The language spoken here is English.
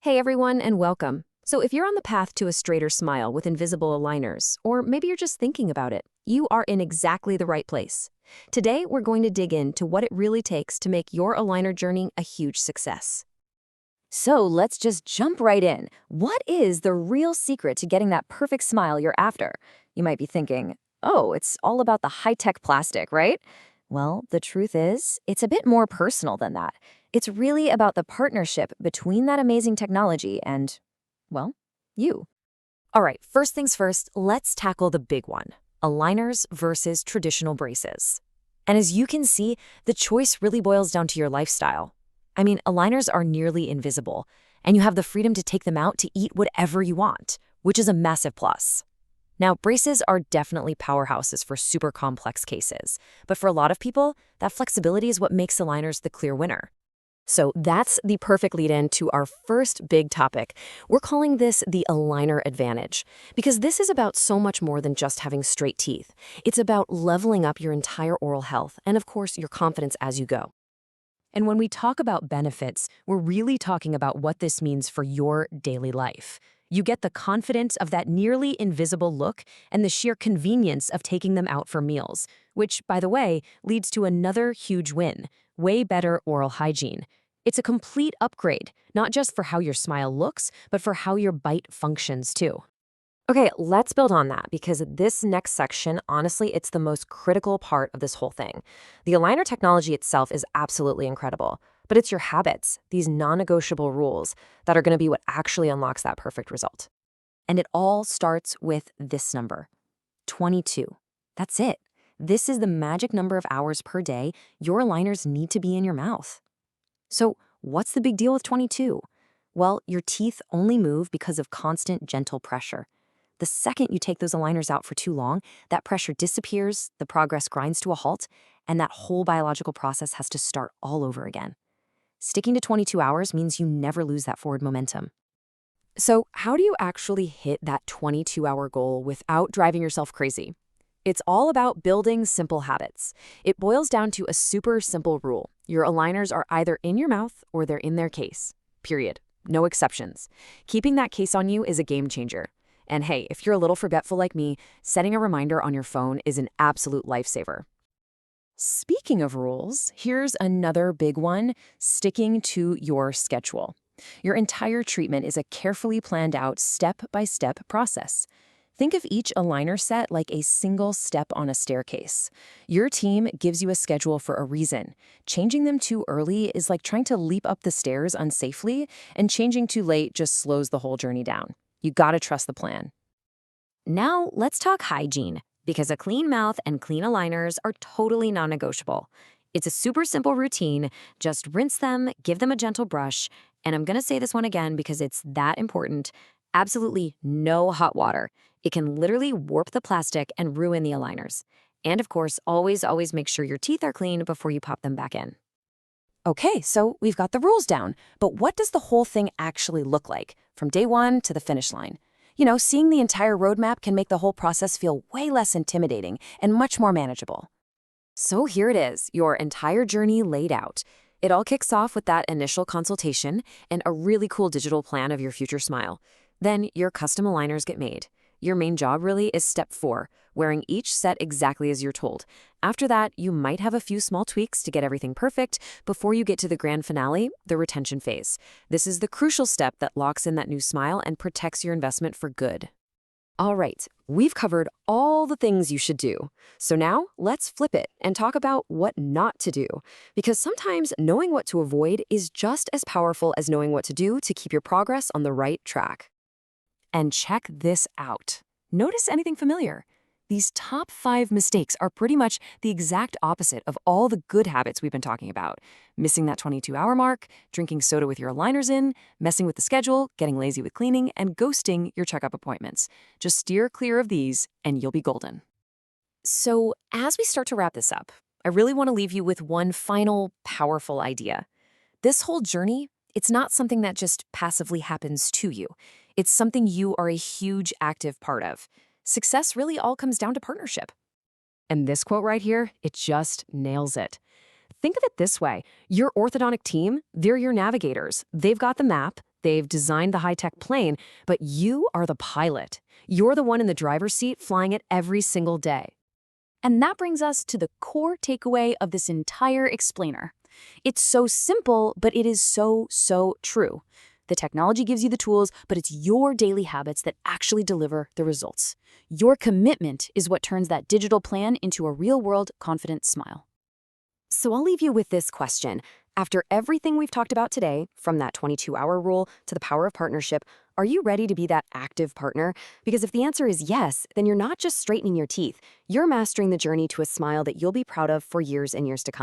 Hey everyone, and welcome. So if you're on the path to a straighter smile with invisible aligners, or maybe you're just thinking about it, you are in exactly the right place. Today, we're going to dig into what it really takes to make your aligner journey a huge success. So let's just jump right in. What is the real secret to getting that perfect smile you're after? You might be thinking, oh, it's all about the high-tech plastic, right? Well, the truth is, it's a bit more personal than that. It's really about the partnership between that amazing technology and, well, you. All right, first things first, let's tackle the big one, aligners versus traditional braces. And as you can see, the choice really boils down to your lifestyle. I mean, aligners are nearly invisible, and you have the freedom to take them out to eat whatever you want, which is a massive plus. Now, braces are definitely powerhouses for super complex cases, but for a lot of people, that flexibility is what makes aligners the clear winner. So that's the perfect lead-in to our first big topic. We're calling this the aligner advantage, because this is about so much more than just having straight teeth. It's about leveling up your entire oral health and, of course, your confidence as you go. And when we talk about benefits, we're really talking about what this means for your daily life. You get the confidence of that nearly invisible look and the sheer convenience of taking them out for meals, which, by the way, leads to another huge win: way better oral hygiene. It's a complete upgrade, not just for how your smile looks, but for how your bite functions too. Okay, let's build on that because this next section, honestly, it's the most critical part of this whole thing. The aligner technology itself is absolutely incredible, but it's your habits, these non-negotiable rules, that are going to be what actually unlocks that perfect result. And it all starts with this number, 22. That's it. This is the magic number of hours per day your aligners need to be in your mouth. So what's the big deal with 22? Well, your teeth only move because of constant, gentle pressure. The second you take those aligners out for too long, that pressure disappears, the progress grinds to a halt, and that whole biological process has to start all over again. Sticking to 22 hours means you never lose that forward momentum. So how do you actually hit that 22-hour goal without driving yourself crazy? It's all about building simple habits. It boils down to a super simple rule. Your aligners are either in your mouth or they're in their case. Period. No exceptions. Keeping that case on you is a game changer. And hey, if you're a little forgetful like me, setting a reminder on your phone is an absolute lifesaver. Speaking of rules, here's another big one: sticking to your schedule. Your entire treatment is a carefully planned out step-by-step process. Think of each aligner set like a single step on a staircase. Your team gives you a schedule for a reason. Changing them too early is like trying to leap up the stairs unsafely, and changing too late just slows the whole journey down. You gotta trust the plan. Now, let's talk hygiene, because a clean mouth and clean aligners are totally non-negotiable. It's a super simple routine. Just rinse them, give them a gentle brush, and I'm gonna say this one again because it's that important: absolutely no hot water. It can literally warp the plastic and ruin the aligners. And of course, always make sure your teeth are clean before you pop them back in. Okay, so we've got the rules down, but what does the whole thing actually look like, from day one to the finish line? You know, seeing the entire roadmap can make the whole process feel way less intimidating and much more manageable. So here it is, your entire journey laid out. It all kicks off with that initial consultation and a really cool digital plan of your future smile. Then your custom aligners get made. Your main job really is step 4, wearing each set exactly as you're told. After that, you might have a few small tweaks to get everything perfect before you get to the grand finale, the retention phase. This is the crucial step that locks in that new smile and protects your investment for good. All right, we've covered all the things you should do. So now let's flip it and talk about what not to do. Because sometimes knowing what to avoid is just as powerful as knowing what to do to keep your progress on the right track. And check this out. Notice anything familiar? These top 5 mistakes are pretty much the exact opposite of all the good habits we've been talking about. Missing that 22-hour mark, drinking soda with your aligners in, messing with the schedule, getting lazy with cleaning, and ghosting your checkup appointments. Just steer clear of these and you'll be golden. So as we start to wrap this up, I really want to leave you with one final powerful idea. This whole journey, it's not something that just passively happens to you. It's something you are a huge active part of. Success really all comes down to partnership. And this quote right here, it just nails it. Think of it this way: your orthodontic team, they're your navigators. They've got the map, They've designed the high-tech plane, but you are the pilot. You're the one in the driver's seat flying it every single day. And that brings us to the core takeaway of this entire explainer. It's so simple, but it is so, so true. The technology gives you the tools, but it's your daily habits that actually deliver the results. Your commitment is what turns that digital plan into a real-world, confident smile. So I'll leave you with this question. After everything we've talked about today, from that 22-hour rule to the power of partnership, are you ready to be that active partner? Because if the answer is yes, then you're not just straightening your teeth. You're mastering the journey to a smile that you'll be proud of for years and years to come.